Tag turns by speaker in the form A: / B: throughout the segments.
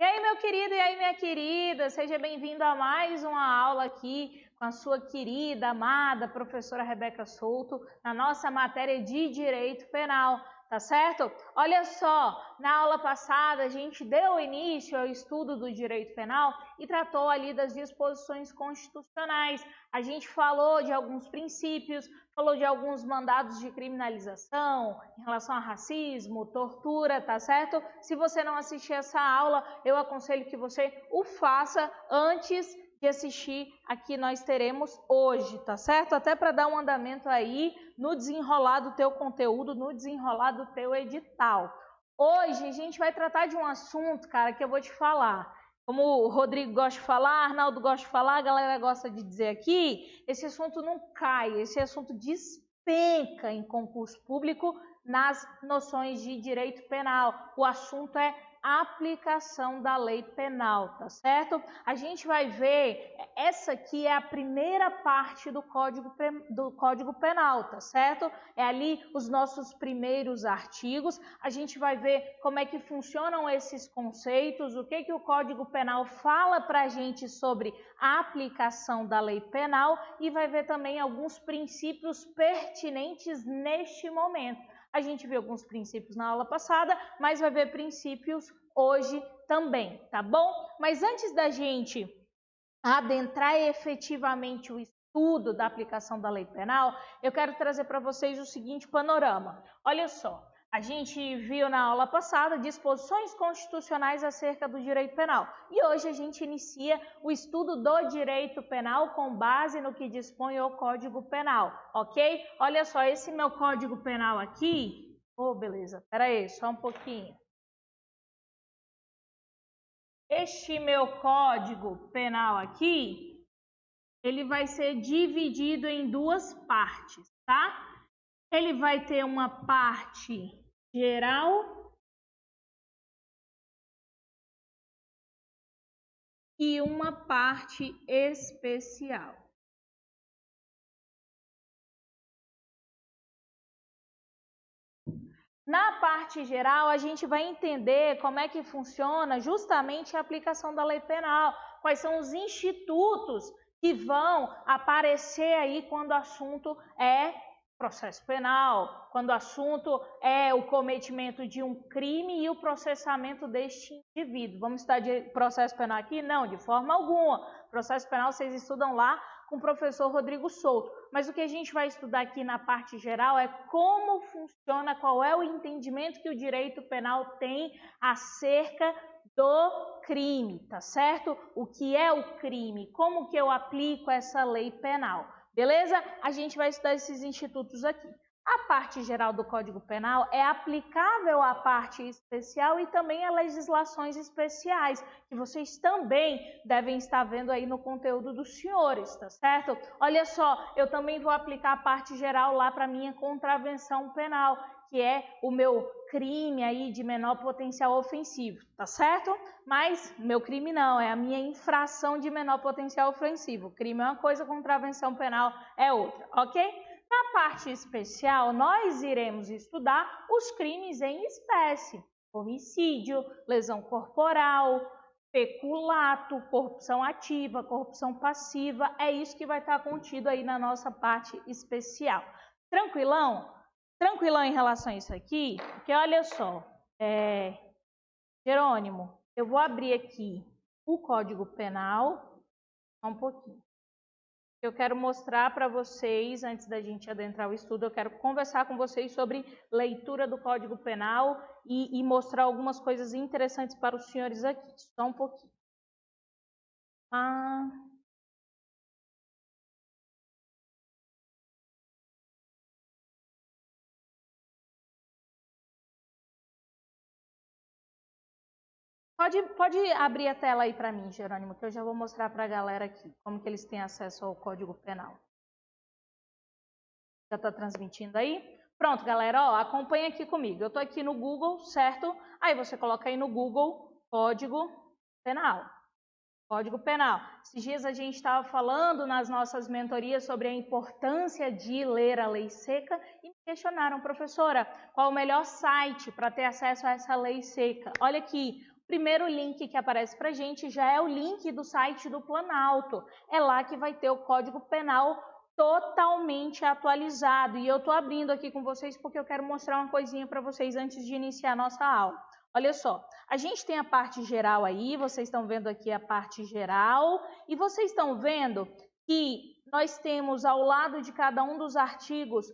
A: E aí, meu querido, e aí, minha querida, seja bem-vindo a mais uma aula aqui com a sua querida, amada professora Rebeca Souto, na nossa matéria de Direito Penal, tá certo? Olha só, na aula passada a gente deu início ao estudo do Direito Penal e tratou ali das disposições constitucionais. A gente falou de alguns princípios, falou de alguns mandados de criminalização em relação a racismo, tortura, tá certo? Se você não assistiu essa aula, eu aconselho que você o faça antes de assistir a que nós teremos hoje, tá certo? Até para dar um andamento aí no desenrolar do teu conteúdo, no desenrolar do teu edital. Hoje a gente vai tratar de um assunto, cara, que eu vou te falar. Como o Rodrigo gosta de falar, Arnaldo gosta de falar, a galera gosta de dizer aqui, esse assunto não cai, esse assunto despenca em concurso público nas noções de direito penal. O assunto é aplicação da lei penal, tá certo? A gente vai ver, essa aqui é a primeira parte do Código Penal, tá certo? É ali os nossos primeiros artigos, a gente vai ver como é que funcionam esses conceitos, o que o Código Penal fala pra gente sobre a aplicação da lei penal e vai ver também alguns princípios pertinentes neste momento. A gente viu alguns princípios na aula passada, mas vai ver princípios hoje também, tá bom? Mas antes da gente adentrar efetivamente o estudo da aplicação da lei penal, eu quero trazer para vocês o seguinte panorama. Olha só, a gente viu na aula passada disposições constitucionais acerca do direito penal e hoje a gente inicia o estudo do direito penal com base no que dispõe o Código Penal, ok? Olha só, esse meu Código Penal aqui, beleza, peraí, só um pouquinho. Este meu Código Penal aqui, ele vai ser dividido em duas partes, tá? Ele vai ter uma parte geral e uma parte especial. Na parte geral, a gente vai entender como é que funciona justamente a aplicação da lei penal, quais são os institutos que vão aparecer aí quando o assunto é processo penal, quando o assunto é o cometimento de um crime e o processamento deste indivíduo. Vamos estudar de processo penal aqui? Não, de forma alguma. Processo penal vocês estudam lá com o professor Rodrigo Souto. Mas o que a gente vai estudar aqui na parte geral é como funciona, qual é o entendimento que o direito penal tem acerca do crime, tá certo? O que é o crime? Como que eu aplico essa lei penal? Beleza? A gente vai estudar esses institutos aqui. A parte geral do Código Penal é aplicável à parte especial e também a legislações especiais, que vocês também devem estar vendo aí no conteúdo dos senhores, tá certo? Olha só, eu também vou aplicar a parte geral lá para minha contravenção penal, que é o meu crime aí de menor potencial ofensivo, tá certo? Mas meu crime não, é a minha infração de menor potencial ofensivo. Crime é uma coisa, contravenção penal é outra, ok? Na parte especial, nós iremos estudar os crimes em espécie, homicídio, lesão corporal, peculato, corrupção ativa, corrupção passiva, é isso que vai estar contido aí na nossa parte especial. Tranquilão? Tranquilão em relação a isso aqui? Porque olha só, Jerônimo, eu vou abrir aqui o Código Penal, só um pouquinho. Eu quero mostrar para vocês, antes da gente adentrar o estudo, eu quero conversar com vocês sobre leitura do Código Penal e mostrar algumas coisas interessantes para os senhores aqui. Só um pouquinho. Pode abrir a tela aí para mim, Jerônimo, que eu já vou mostrar para a galera aqui como que eles têm acesso ao Código Penal. Já está transmitindo aí? Pronto, galera, ó, acompanha aqui comigo. Eu estou aqui no Google, certo? Aí você coloca aí no Google Código Penal. Código Penal. Esses dias a gente estava falando nas nossas mentorias sobre a importância de ler a lei seca e me questionaram, professora, qual o melhor site para ter acesso a essa lei seca? Olha aqui, o primeiro link que aparece para a gente já é o link do site do Planalto. É lá que vai ter o Código Penal totalmente atualizado. E eu estou abrindo aqui com vocês porque eu quero mostrar uma coisinha para vocês antes de iniciar a nossa aula. Olha só, a gente tem a parte geral aí, vocês estão vendo aqui a parte geral, e vocês estão vendo que nós temos ao lado de cada um dos artigos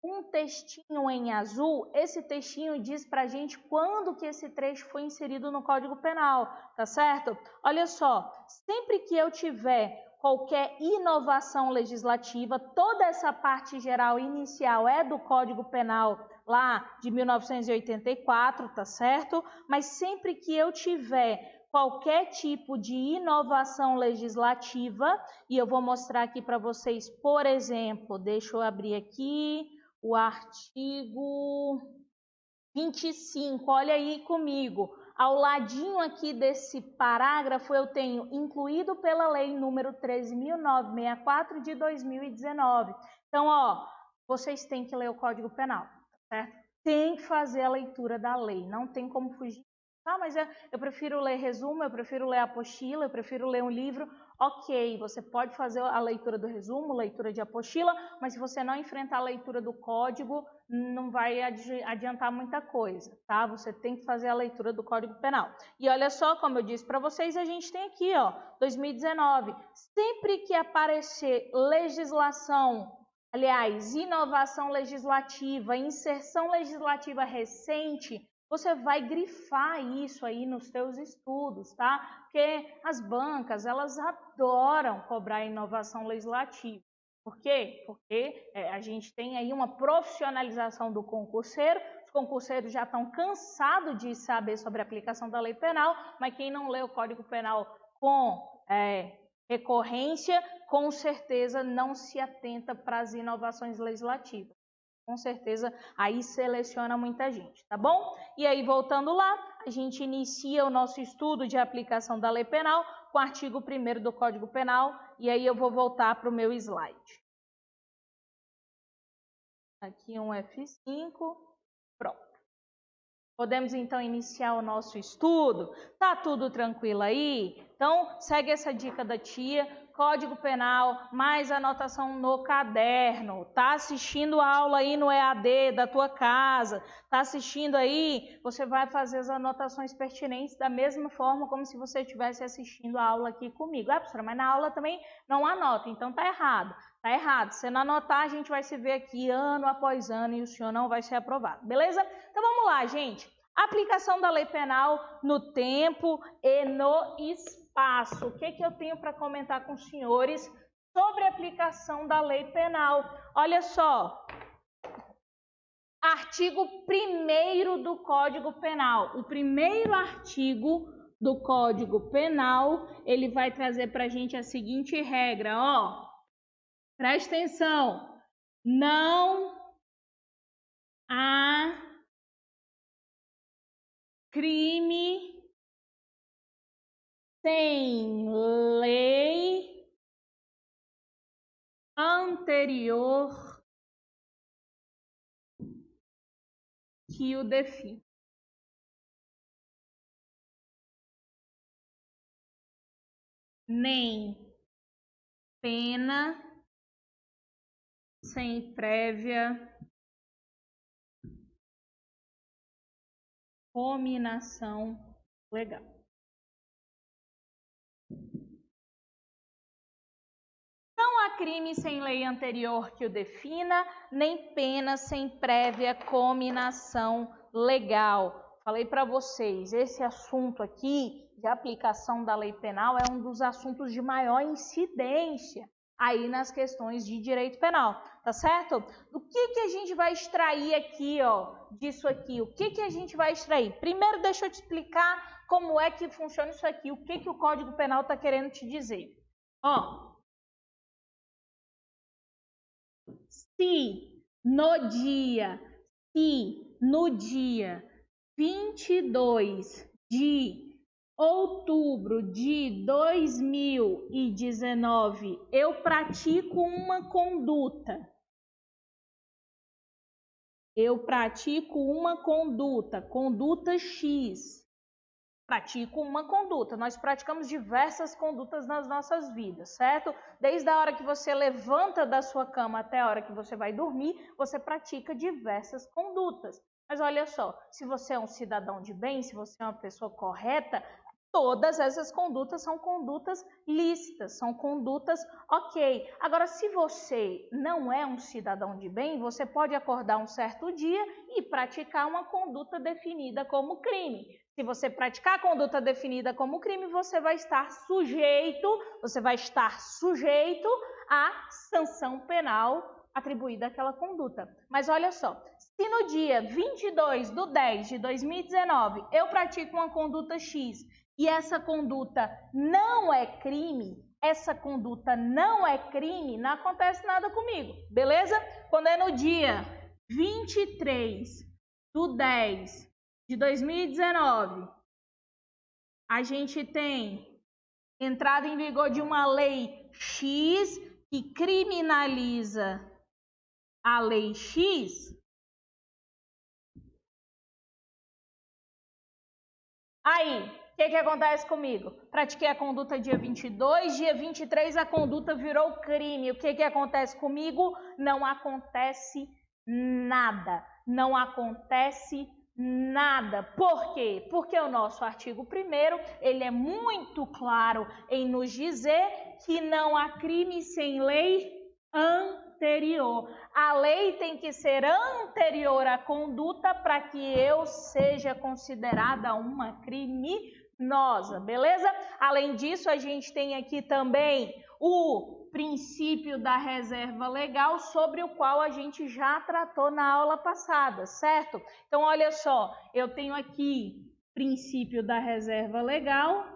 A: um textinho em azul. Esse textinho diz pra gente quando que esse trecho foi inserido no Código Penal, tá certo? Olha só, sempre que eu tiver qualquer inovação legislativa, toda essa parte geral inicial é do Código Penal lá de 1984, tá certo? Mas sempre que eu tiver qualquer tipo de inovação legislativa, e eu vou mostrar aqui para vocês, por exemplo, deixa eu abrir aqui o artigo 25, olha aí comigo. Ao ladinho aqui desse parágrafo eu tenho incluído pela lei número 13.964 de 2019. Então, ó, vocês têm que ler o Código Penal, certo? Tem que fazer a leitura da lei, não tem como fugir. Ah, mas eu prefiro ler resumo, eu prefiro ler apostila, eu prefiro ler um livro. Ok, você pode fazer a leitura do resumo, leitura de apostila, mas se você não enfrentar a leitura do código, não vai adiantar muita coisa, tá? Você tem que fazer a leitura do Código Penal. E olha só, como eu disse para vocês, a gente tem aqui, ó, 2019. Sempre que aparecer legislação, aliás, inovação legislativa, inserção legislativa recente, você vai grifar isso aí nos seus estudos, tá? Porque as bancas, elas adoram cobrar inovação legislativa. Por quê? Porque a gente tem aí uma profissionalização do concurseiro, os concurseiros já estão cansados de saber sobre a aplicação da lei penal, mas quem não lê o Código Penal com recorrência, com certeza não se atenta para as inovações legislativas. Com certeza, aí seleciona muita gente, tá bom? E aí, voltando lá, a gente inicia o nosso estudo de aplicação da lei penal com o artigo 1º do Código Penal, e aí eu vou voltar para o meu slide. Aqui um F5, pronto. Podemos, então, iniciar o nosso estudo? Tá tudo tranquilo aí? Então, segue essa dica da tia. Código Penal, mais anotação no caderno. Tá assistindo a aula aí no EAD da tua casa, tá assistindo aí, você vai fazer as anotações pertinentes da mesma forma como se você estivesse assistindo a aula aqui comigo. Ah, professora, mas na aula também não anota, então tá errado. Tá errado. Se não anotar, a gente vai se ver aqui ano após ano e o senhor não vai ser aprovado, beleza? Então vamos lá, gente. Aplicação da lei penal no tempo e no espaço. O que eu tenho para comentar com os senhores sobre a aplicação da lei penal? Olha só, artigo 1º do Código Penal. O primeiro artigo do Código Penal, ele vai trazer para a gente a seguinte regra, ó. Presta atenção. Não há crime sem lei anterior que o define. Nem pena sem prévia cominação legal. Não há crime sem lei anterior que o defina, nem pena sem prévia cominação legal. Falei para vocês, esse assunto aqui de aplicação da lei penal é um dos assuntos de maior incidência aí nas questões de direito penal, tá certo? O que a gente vai extrair aqui, ó, disso aqui? O que a gente vai extrair? Primeiro, deixa eu te explicar como é que funciona isso aqui, o que o Código Penal está querendo te dizer. Ó, se no dia 22 de outubro de 2019 eu pratico uma conduta. Conduta X. pratico uma conduta. Nós praticamos diversas condutas nas nossas vidas, certo? Desde a hora que você levanta da sua cama até a hora que você vai dormir, você pratica diversas condutas. Mas olha só, se você é um cidadão de bem, se você é uma pessoa correta, todas essas condutas são condutas lícitas, são condutas ok. Agora, se você não é um cidadão de bem, você pode acordar um certo dia e praticar uma conduta definida como crime. Se você praticar a conduta definida como crime, você vai estar sujeito à sanção penal atribuída àquela conduta. Mas olha só, se no dia 22/10/2019 eu pratico uma conduta X e essa conduta não é crime, não acontece nada comigo, beleza? Quando é no dia 23/10/2019, a gente tem entrada em vigor de uma lei X que criminaliza a lei X. Aí, o que acontece comigo? Pratiquei a conduta dia 22, dia 23 a conduta virou crime. O que acontece comigo? Não acontece nada. Não acontece nada. Por quê? Porque o nosso artigo 1º, ele é muito claro em nos dizer que não há crime sem lei anterior. A lei tem que ser anterior à conduta para que eu seja considerada uma criminosa, beleza? Além disso, a gente tem aqui também o princípio da reserva legal, sobre o qual a gente já tratou na aula passada, certo? Então, olha só, eu tenho aqui princípio da reserva legal.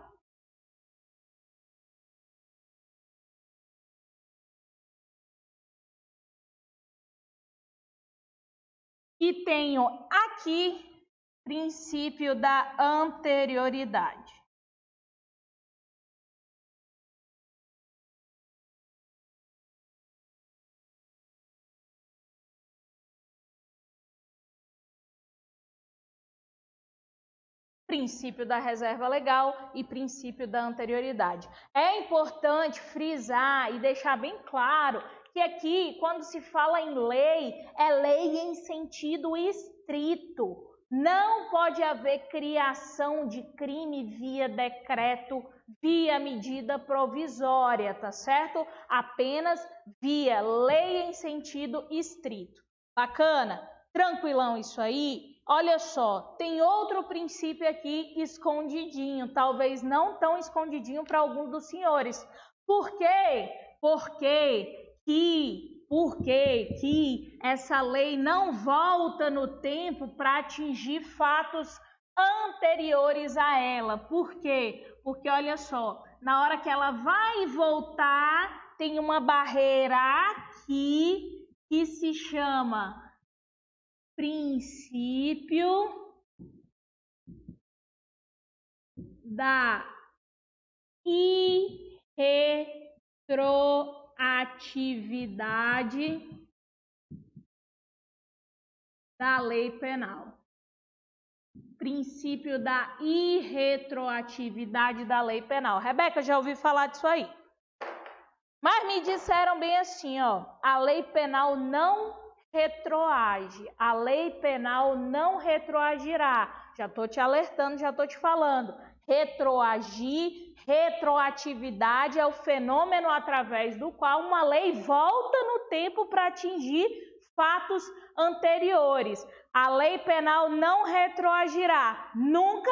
A: E tenho aqui princípio da anterioridade. Princípio da reserva legal e princípio da anterioridade. É importante frisar e deixar bem claro que aqui, quando se fala em lei, é lei em sentido estrito. Não pode haver criação de crime via decreto, via medida provisória, tá certo? Apenas via lei em sentido estrito. Bacana? Tranquilão isso aí? Olha só, tem outro princípio aqui escondidinho, talvez não tão escondidinho para alguns dos senhores. Por quê? Porque essa lei não volta no tempo para atingir fatos anteriores a ela. Por quê? Porque olha só, na hora que ela vai voltar, tem uma barreira aqui que se chama princípio da irretroatividade da lei penal. Princípio da irretroatividade da lei penal. Rebeca, já ouvi falar disso aí. Mas me disseram bem assim, ó, a lei penal não retroage, a lei penal não retroagirá. Já estou te alertando, já estou te falando. Retroagir, retroatividade é o fenômeno através do qual uma lei volta no tempo para atingir fatos anteriores. A lei penal não retroagirá. Nunca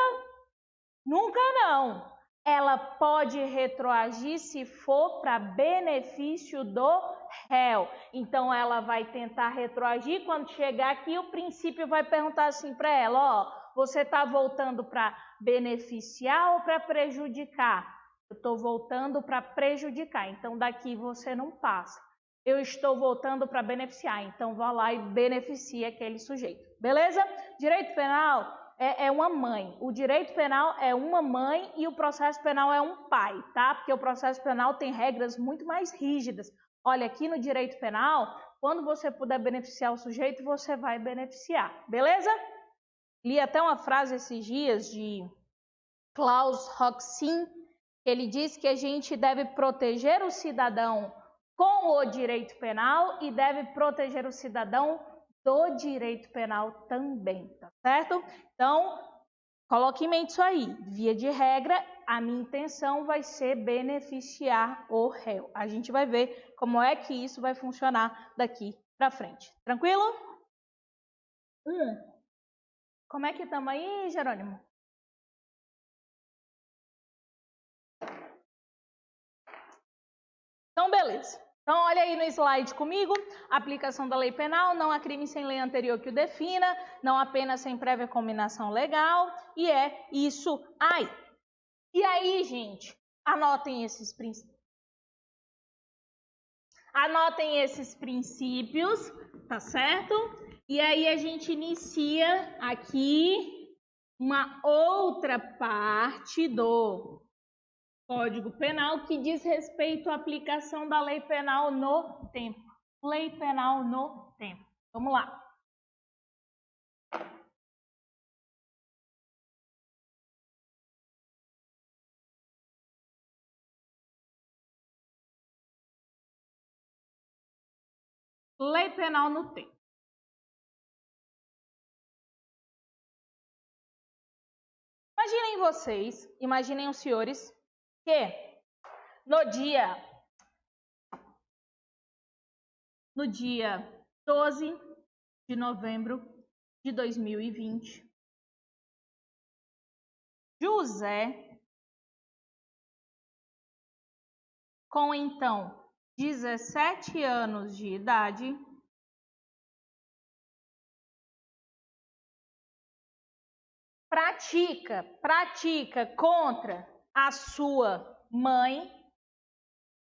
A: não. Ela pode retroagir se for para benefício do réu. Então, ela vai tentar retroagir. Quando chegar aqui, o princípio vai perguntar assim para ela, ó, você está voltando para beneficiar ou para prejudicar? Eu estou voltando para prejudicar, então daqui você não passa. Eu estou voltando para beneficiar, então vá lá e beneficie aquele sujeito. Beleza? Direito penal é uma mãe. O direito penal é uma mãe e o processo penal é um pai, tá? Porque o processo penal tem regras muito mais rígidas. Olha, aqui no direito penal, quando você puder beneficiar o sujeito, você vai beneficiar. Beleza? Li até uma frase esses dias de Klaus Roxin, ele diz que a gente deve proteger o cidadão com o direito penal e deve proteger o cidadão do direito penal também, tá certo? Então, coloque em mente isso aí. Via de regra, a minha intenção vai ser beneficiar o réu. A gente vai ver como é que isso vai funcionar daqui para frente. Tranquilo? Como é que estamos aí, Jerônimo? Então, beleza. Então, olha aí no slide comigo, aplicação da lei penal, não há crime sem lei anterior que o defina, não há pena sem prévia combinação legal, e é isso aí. E aí, gente, anotem esses princípios. Anotem esses princípios, tá certo? E aí a gente inicia aqui uma outra parte do Código Penal que diz respeito à aplicação da lei penal no tempo. Lei penal no tempo. Vamos lá. Lei penal no tempo. Imaginem vocês, imaginem os senhores, que no dia 12 de novembro de 2020, José, com então 17 anos de idade, pratica contra a sua mãe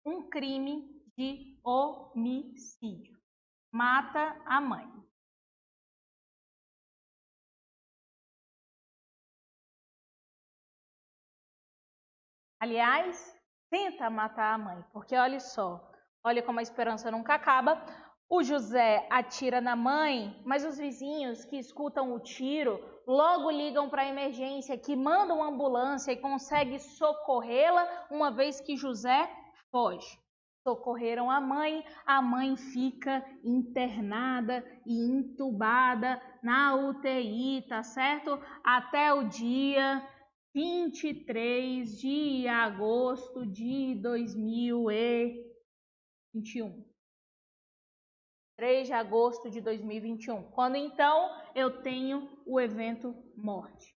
A: um crime de homicídio. Mata a mãe. Aliás, tenta matar a mãe, porque olha só, olha como a esperança nunca acaba. O José atira na mãe, mas os vizinhos que escutam o tiro logo ligam para a emergência, que mandam uma ambulância e conseguem socorrê-la, uma vez que José foge. Socorreram a mãe fica internada e entubada na UTI, tá certo? Até o dia 23 de agosto de 2021. 3 de agosto de 2021, quando então eu tenho o evento morte.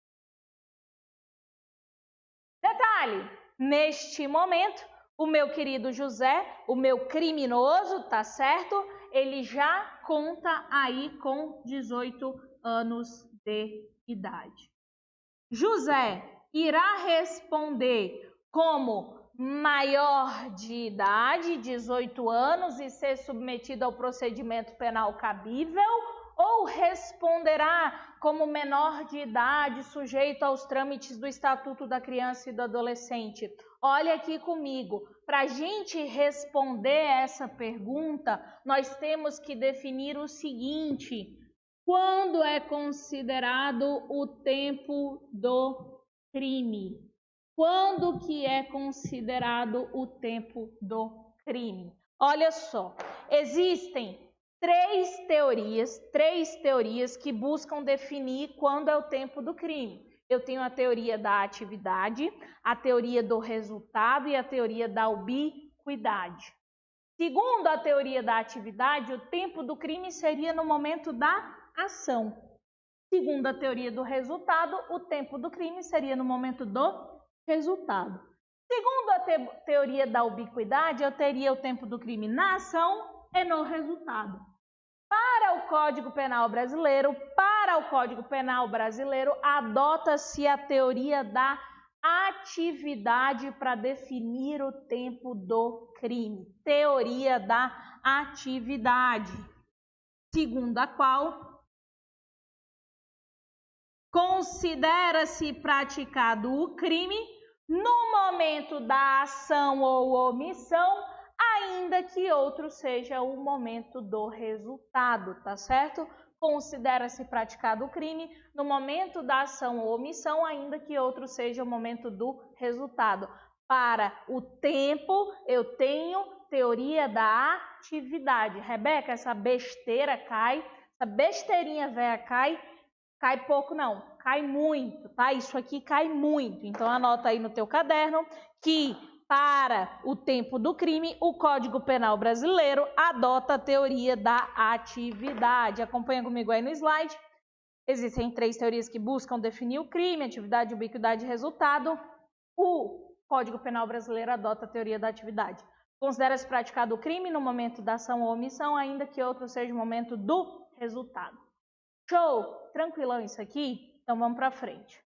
A: Detalhe, neste momento, o meu querido José, o meu criminoso, tá certo? Ele já conta aí com 18 anos de idade. José irá responder como maior de idade, 18 anos, e ser submetido ao procedimento penal cabível, ou responderá como menor de idade, sujeito aos trâmites do Estatuto da Criança e do Adolescente? Olha aqui comigo, para a gente responder essa pergunta, nós temos que definir o seguinte: quando é considerado o tempo do crime? Quando que é considerado o tempo do crime? Olha só, existem três teorias que buscam definir quando é o tempo do crime. Eu tenho a teoria da atividade, a teoria do resultado e a teoria da ubiquidade. Segundo a teoria da atividade, o tempo do crime seria no momento da ação. Segundo a teoria do resultado, o tempo do crime seria no momento do resultado. Segundo a teoria da ubiquidade, eu teria o tempo do crime na ação e no resultado. Para o Código Penal Brasileiro, adota-se a teoria da atividade para definir o tempo do crime. Teoria da atividade, segundo a qual considera-se praticado o crime no momento da ação ou omissão, ainda que outro seja o momento do resultado, tá certo? considera-se praticado o crime no momento da ação ou omissão, ainda que outro seja o momento do resultado. Para o tempo, eu tenho teoria da atividade. Rebeca, essa besteira cai, essa besteirinha velha cai pouco não, cai muito, tá? Isso aqui cai muito. Então, anota aí no teu caderno que para o tempo do crime, o Código Penal brasileiro adota a teoria da atividade. Acompanha comigo aí no slide. Existem 3 teorias que buscam definir o crime, atividade, ubiquidade e resultado. O Código Penal brasileiro adota a teoria da atividade. Considera-se praticado o crime no momento da ação ou omissão, ainda que outro seja o momento do resultado. Show? Tranquilão isso aqui? Então vamos para frente.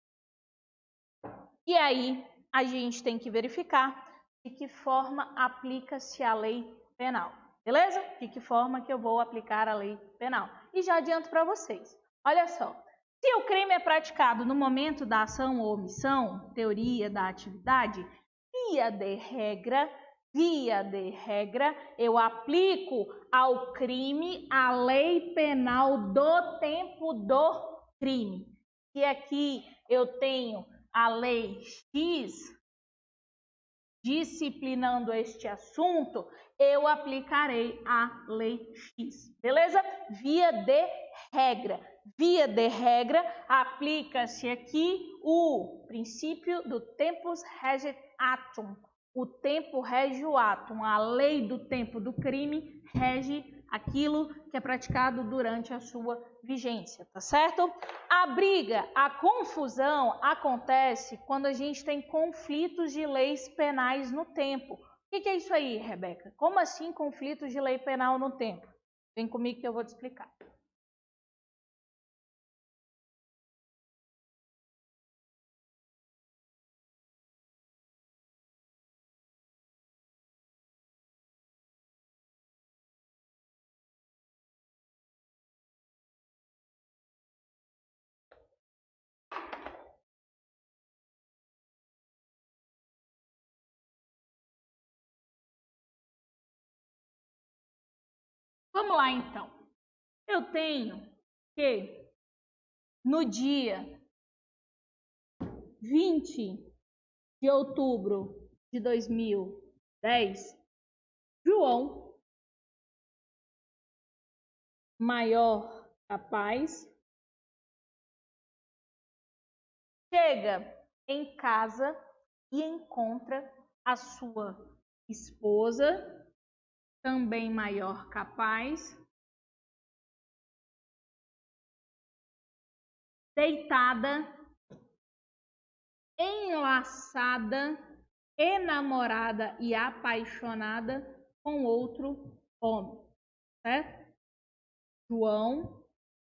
A: E aí a gente tem que verificar de que forma aplica-se a lei penal. Beleza? De que forma que eu vou aplicar a lei penal. E já adianto para vocês. Olha só. Se o crime é praticado no momento da ação ou omissão, teoria da atividade, via de regra, eu aplico ao crime a lei penal do tempo do crime. E aqui eu tenho a lei X disciplinando este assunto, eu aplicarei a lei X, beleza? Via de regra. Via de regra, aplica-se aqui o princípio do tempus regit actum. O tempo rege o atum. A lei do tempo do crime rege aquilo que é praticado durante a sua vigência, tá certo? A briga, a confusão acontece quando a gente tem conflitos de leis penais no tempo. O que é isso aí, Rebeca? Como assim conflitos de lei penal no tempo? Vem comigo que eu vou te explicar. Vamos lá, então. Eu tenho que, no dia 20 de outubro de 2010, João, maior capaz, chega em casa e encontra a sua esposa, também maior capaz, deitada, enlaçada, enamorada e apaixonada com outro homem, certo? João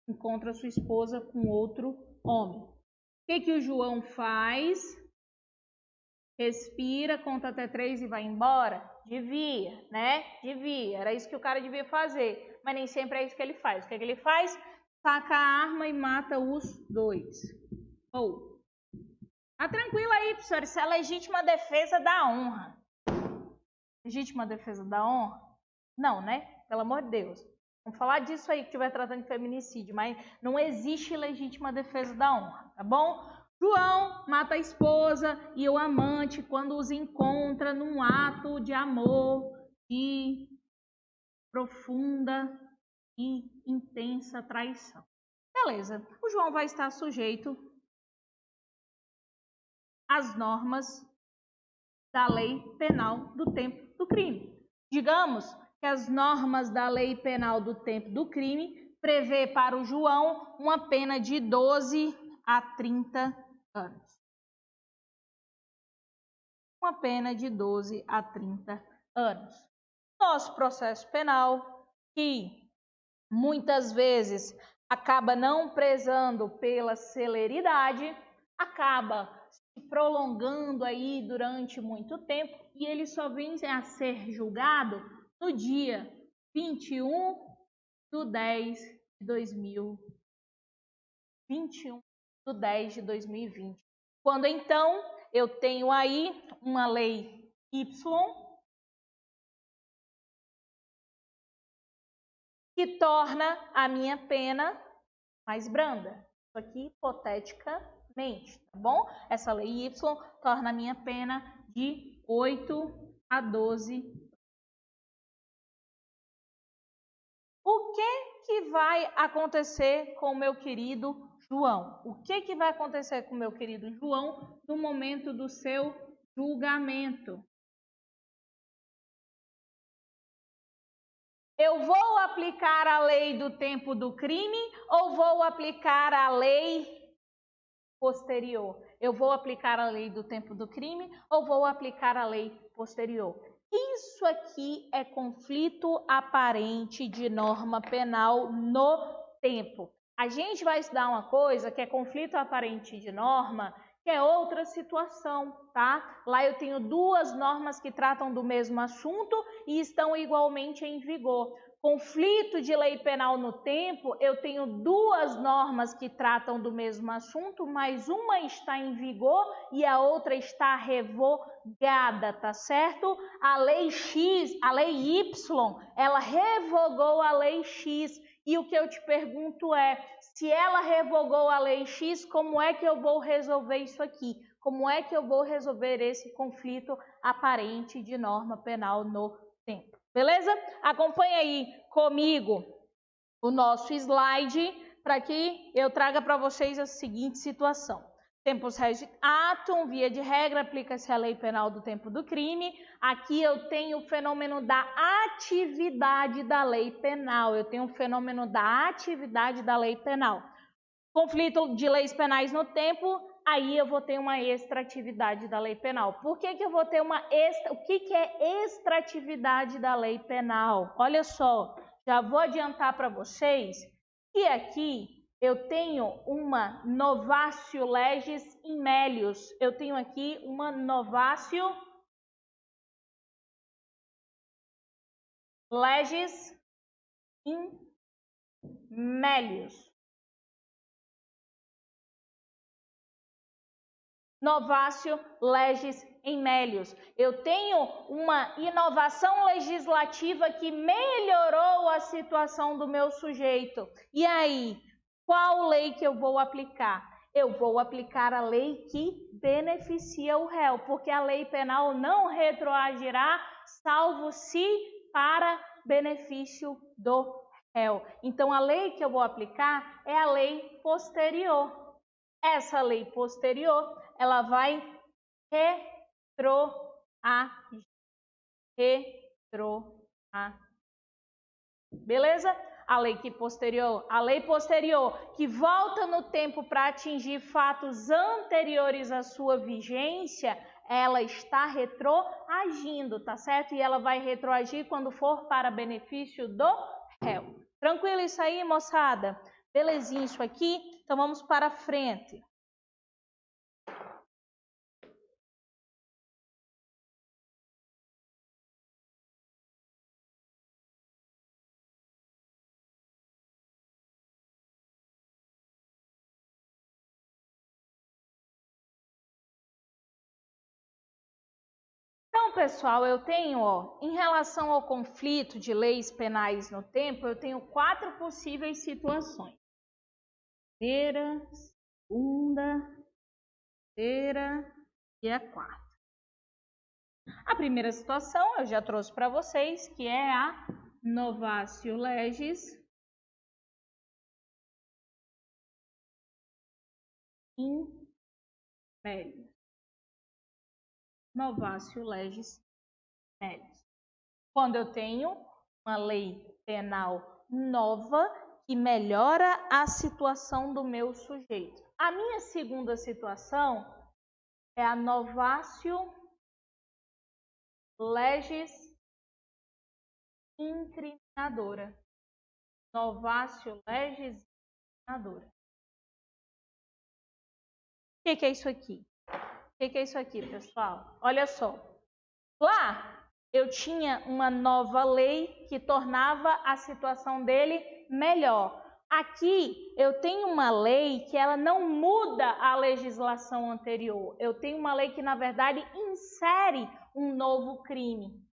A: encontra sua esposa com outro homem. O que o João faz? Respira, conta até 3 e vai embora? Devia, né? Devia. Era isso que o cara devia fazer. Mas nem sempre é isso que ele faz. O que ele faz? Saca a arma e mata os 2. Ou. Tá tranquilo aí, professor. Isso é legítima defesa da honra. Legítima defesa da honra? Não, né? Pelo amor de Deus. Vamos falar disso aí que estiver tratando de feminicídio. Mas não existe legítima defesa da honra, tá bom? João mata a esposa e o amante quando os encontra num ato de amor e profunda e intensa traição. Beleza, o João vai estar sujeito às normas da lei penal do tempo do crime. Digamos que as normas da lei penal do tempo do crime prevê para o João uma pena de 12 a 30 anos. Uma pena de 12 a 30 anos. Nosso processo penal, que muitas vezes acaba não prezando pela celeridade, acaba se prolongando aí durante muito tempo e ele só vem a ser julgado no dia 21 de 10 de 2020. Quando então eu tenho aí uma lei Y que torna a minha pena mais branda. Isso aqui hipoteticamente, tá bom? Essa lei Y torna a minha pena de 8 a 12. O que vai acontecer com o meu querido João? O que vai acontecer com o meu querido João no momento do seu julgamento? Eu vou aplicar a lei do tempo do crime ou vou aplicar a lei posterior? Eu vou aplicar a lei do tempo do crime ou vou aplicar a lei posterior? Isso aqui é conflito aparente de norma penal no tempo. A gente vai estudar uma coisa que é conflito aparente de norma, que é outra situação, tá? Lá eu tenho duas normas que tratam do mesmo assunto e estão igualmente em vigor. Conflito de lei penal no tempo, eu tenho duas normas que tratam do mesmo assunto, mas uma está em vigor e a outra está revogada, tá certo? A lei X, a lei Y, ela revogou a lei X. E o que eu te pergunto é, se ela revogou a lei X, como é que eu vou resolver isso aqui? Como é que eu vou resolver esse conflito aparente de norma penal no tempo? Beleza? Acompanha aí comigo o nosso slide para que eu traga para vocês a seguinte situação. Tempus regit atum, via de regra, aplica-se a lei penal do tempo do crime. Aqui eu tenho o fenômeno da atividade da lei penal. Eu tenho o fenômeno da atividade da lei penal. Conflito de leis penais no tempo, aí eu vou ter uma extratividade da lei penal. Por que eu vou ter uma extra? O que é extratividade da lei penal? Olha só, já vou adiantar para vocês que aqui eu tenho uma novatio legis in melius. Eu tenho aqui uma novatio legis in melius. Novatio legis in melius. Eu tenho uma inovação legislativa que melhorou a situação do meu sujeito. E aí, qual lei que eu vou aplicar? Eu vou aplicar a lei que beneficia o réu, porque a lei penal não retroagirá, salvo se para benefício do réu. Então, a lei que eu vou aplicar é a lei posterior. Essa lei posterior, ela vai retroagir. Beleza? A lei posterior que volta no tempo para atingir fatos anteriores à sua vigência, ela está retroagindo, tá certo? E ela vai retroagir quando for para benefício do réu. Tranquilo isso aí, moçada? Belezinha isso aqui? Então vamos para frente. Então, pessoal, eu tenho, em relação ao conflito de leis penais no tempo, eu tenho 4 possíveis situações. Primeira, segunda, terceira e a quarta. A primeira situação eu já trouxe para vocês, que é a novatio legis in melius. Novatio legis melius. Quando eu tenho uma lei penal nova que melhora a situação do meu sujeito. A minha segunda situação é a novatio legis incriminadora. Novatio legis incriminadora. O que é isso aqui? O que é isso aqui, pessoal? Olha só. Lá eu tinha uma nova lei que tornava a situação dele melhor. Aqui eu tenho uma lei que ela não muda a legislação anterior. Eu tenho uma lei que, na verdade, insere um novo crime.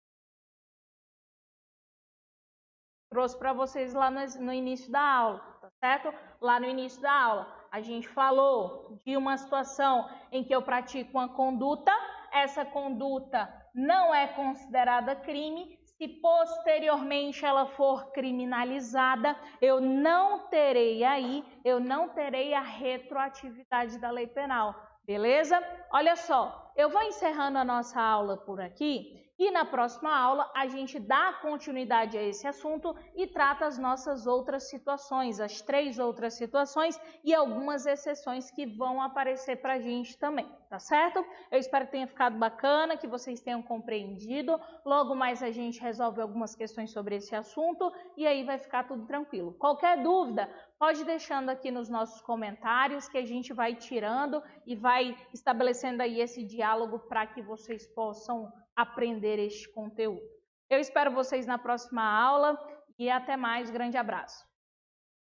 A: Trouxe para vocês lá no início da aula, tá certo? lá no início da aula. A gente falou de uma situação em que eu pratico uma conduta, essa conduta não é considerada crime. Se posteriormente ela for criminalizada, eu não terei a retroatividade da lei penal, beleza? Olha só, eu vou encerrando a nossa aula por aqui e na próxima aula a gente dá continuidade a esse assunto e trata as nossas outras situações, as 3 outras situações e algumas exceções que vão aparecer para a gente também, tá certo? Eu espero que tenha ficado bacana, que vocês tenham compreendido. Logo mais a gente resolve algumas questões sobre esse assunto e aí vai ficar tudo tranquilo. Qualquer dúvida, pode deixando aqui nos nossos comentários que a gente vai tirando e vai estabelecendo aí esse diálogo para que vocês possam aprender este conteúdo. Eu espero vocês na próxima aula e até mais. Grande abraço.